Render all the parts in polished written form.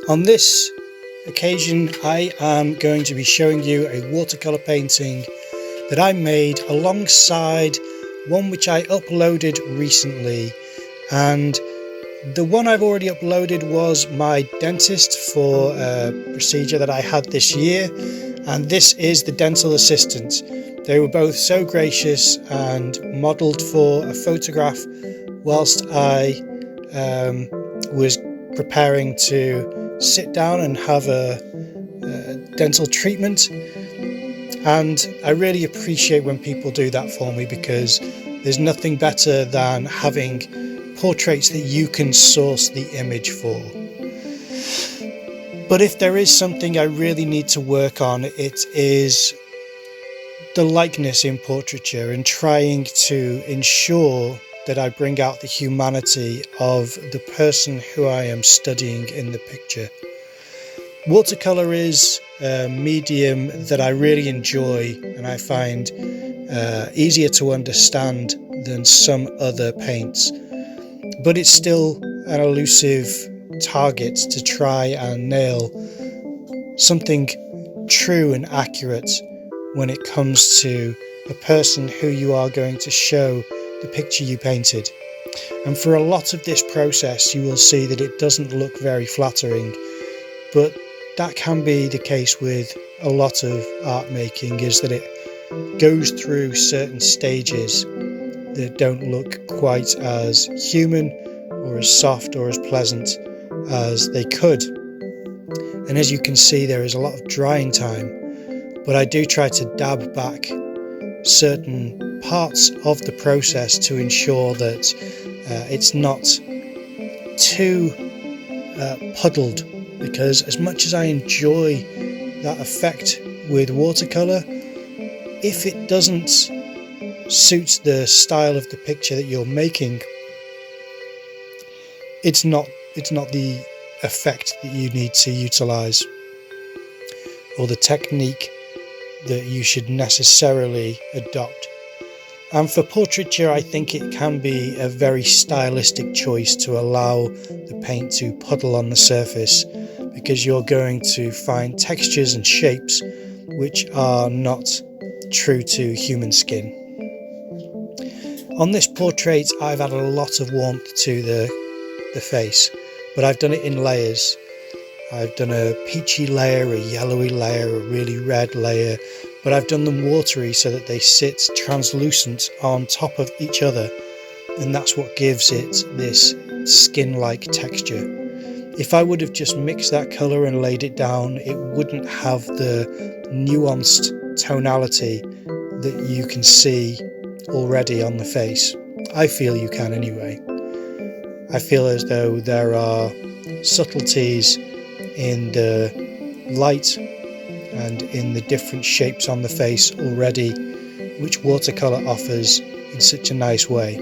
On this occasion, I am going to be showing you a watercolour painting that I made alongside one which I uploaded recently, and the one I've already uploaded was my dentist for a procedure that I had this year, and this is the dental assistant. They were both so gracious and modelled for a photograph whilst I was preparing to sit down and have a dental treatment. And I really appreciate when people do that for me, because there's nothing better than having portraits that you can source the image for. But if there is something I really need to work on, it is the likeness in portraiture and trying to ensure that I bring out the humanity of the person who I am studying in the picture. Watercolour is a medium that I really enjoy and I find easier to understand than some other paints, but it's still an elusive target to try and nail something true and accurate when it comes to a person who you are going to show the picture you painted. And for a lot of this process you will see that it doesn't look very flattering, but that can be the case with a lot of art making, is that it goes through certain stages that don't look quite as human or as soft or as pleasant as they could. And as you can see, there is a lot of drying time, but I do try to dab back certain parts of the process to ensure that it's not too puddled, because as much as I enjoy that effect with watercolour, if it doesn't suit the style of the picture that you're making, it's not the effect that you need to utilise, or the technique that you should necessarily adopt. And for portraiture, I think it can be a very stylistic choice to allow the paint to puddle on the surface, because you're going to find textures and shapes which are not true to human skin. On this portrait, I've added a lot of warmth to the face, but I've done it in layers. I've done a peachy layer, a yellowy layer, a really red layer, but I've done them watery so that they sit translucent on top of each other, and that's what gives it this skin-like texture. If I would have just mixed that colour and laid it down, it wouldn't have the nuanced tonality that you can see already on the face. I feel you can anyway. I feel as though there are subtleties in the light and in the different shapes on the face already, which watercolour offers in such a nice way.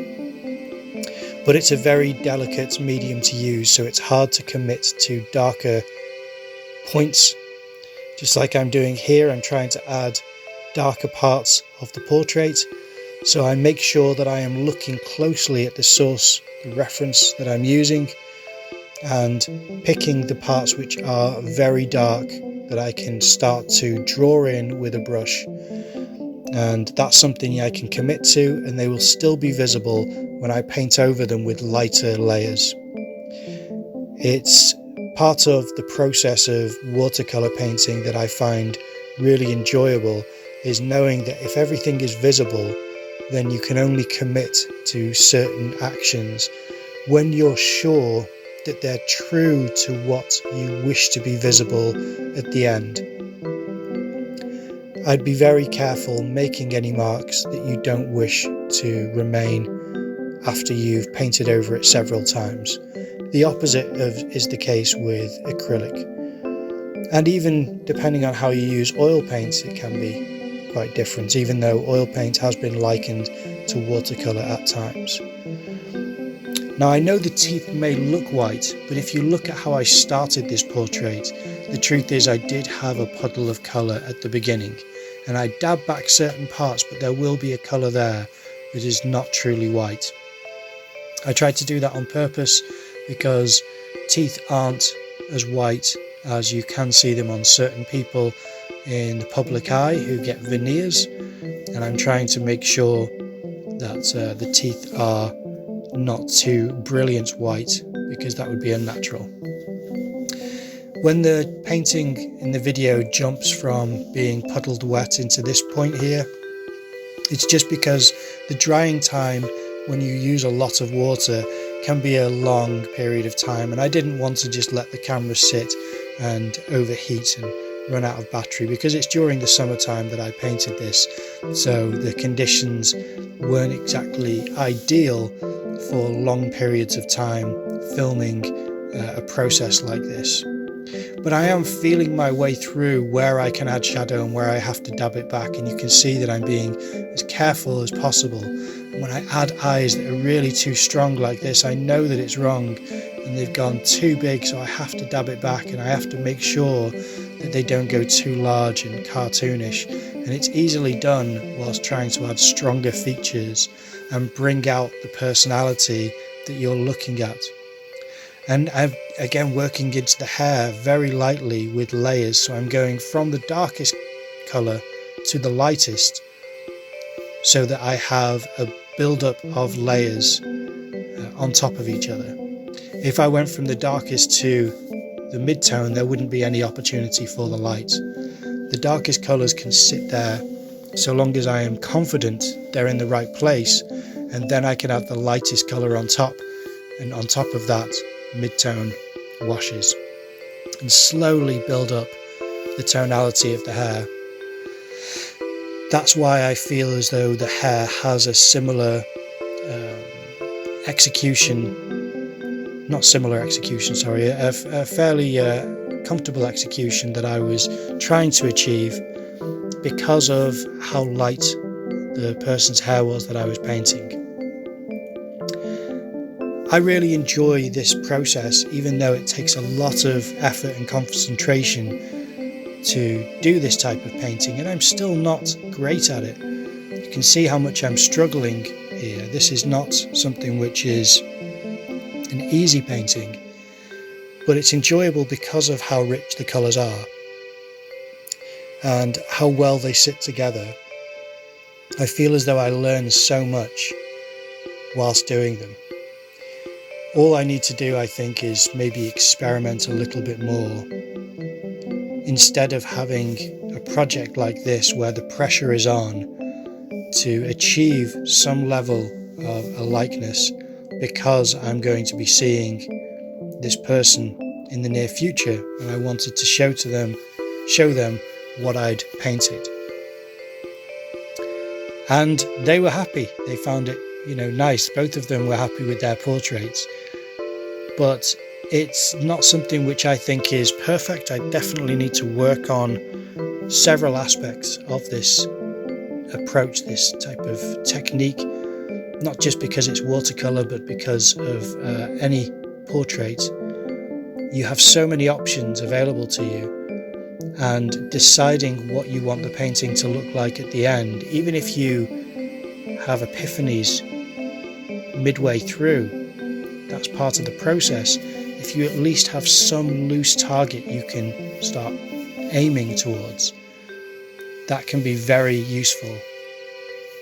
But it's a very delicate medium to use, so it's hard to commit to darker points. Just like I'm doing here, I'm trying to add darker parts of the portrait, so I make sure that I am looking closely at the source, the reference that I'm using, and picking the parts which are very dark that I can start to draw in with a brush. And that's something I can commit to, and they will still be visible when I paint over them with lighter layers. It's part of the process of watercolour painting that I find really enjoyable, is knowing that if everything is visible, then you can only commit to certain actions when you're sure that they're true to what you wish to be visible at the end. I'd be very careful making any marks that you don't wish to remain after you've painted over it several times. The opposite is the case with acrylic. And even depending on how you use oil paint, it can be quite different, even though oil paint has been likened to watercolour at times. Now, I know the teeth may look white, but if you look at how I started this portrait, the truth is I did have a puddle of colour at the beginning, and I dab back certain parts, but there will be a colour there that is not truly white. I tried to do that on purpose because teeth aren't as white as you can see them on certain people in the public eye who get veneers, and I'm trying to make sure that the teeth are not too brilliant white, because that would be unnatural. When the painting in the video jumps from being puddled wet into this point here, it's just because the drying time when you use a lot of water can be a long period of time, and I didn't want to just let the camera sit and overheat and run out of battery, because it's during the summertime that I painted this, so the conditions weren't exactly ideal for long periods of time filming a process like this. But I am feeling my way through where I can add shadow and where I have to dab it back, and you can see that I'm being as careful as possible. When I add eyes that are really too strong like this, I know that it's wrong and they've gone too big, so I have to dab it back, and I have to make sure that they don't go too large and cartoonish. And it's easily done whilst trying to add stronger features and bring out the personality that you're looking at. And I'm again working into the hair very lightly with layers, so I'm going from the darkest colour to the lightest, so that I have a build-up of layers on top of each other. If I went from the darkest to the mid-tone, there wouldn't be any opportunity for the light. The darkest colours can sit there so long as I am confident they're in the right place, and then I can add the lightest colour on top, and on top of that, mid-tone washes, and slowly build up the tonality of the hair. That's why I feel as though the hair has a similar execution, not similar execution, sorry, a fairly comfortable execution that I was trying to achieve because of how light the person's hair was that I was painting. I really enjoy this process, even though it takes a lot of effort and concentration to do this type of painting, and I'm still not great at it. You can see how much I'm struggling here. This is not something which is an easy painting, but it's enjoyable because of how rich the colours are and how well they sit together. I feel as though I learn so much whilst doing them. All I need to do, I think, is maybe experiment a little bit more. Instead of having a project like this where the pressure is on to achieve some level of a likeness, because I'm going to be seeing this person in the near future, and I wanted to show them what I'd painted. And they were happy. They found it, nice. Both of them were happy with their portraits. But it's not something which I think is perfect. I definitely need to work on several aspects of this approach, this type of technique, not just because it's watercolour, but because of any portrait. You have so many options available to you, and deciding what you want the painting to look like at the end, even if you have epiphanies midway through, that's part of the process. If you at least have some loose target you can start aiming towards, that can be very useful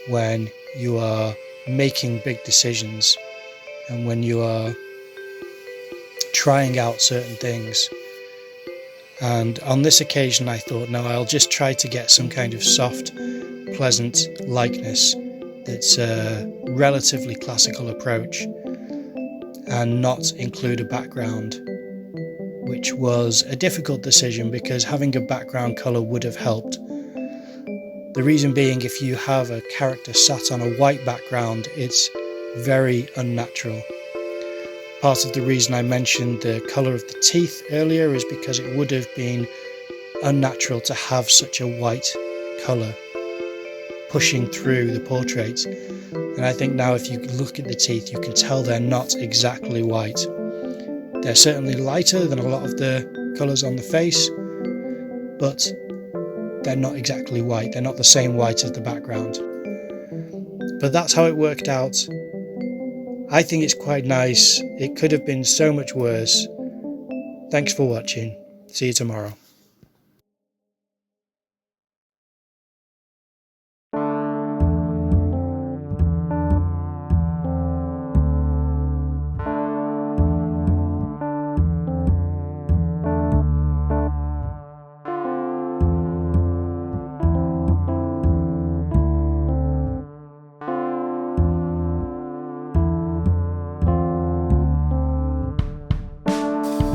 when you are making big decisions and when you are trying out certain things. And on this occasion I thought, no, I'll just try to get some kind of soft, pleasant likeness that's a relatively classical approach, and not include a background, which was a difficult decision because having a background colour would have helped. The reason being, if you have a character sat on a white background, it's very unnatural. Part of the reason I mentioned the colour of the teeth earlier is because it would have been unnatural to have such a white colour pushing through the portrait. And I think now if you look at the teeth, you can tell they're not exactly white. They're certainly lighter than a lot of the colours on the face, but they're not exactly white. They're not the same white as the background. But that's how it worked out. I think it's quite nice. It could have been so much worse, Thanks for watching. See you tomorrow.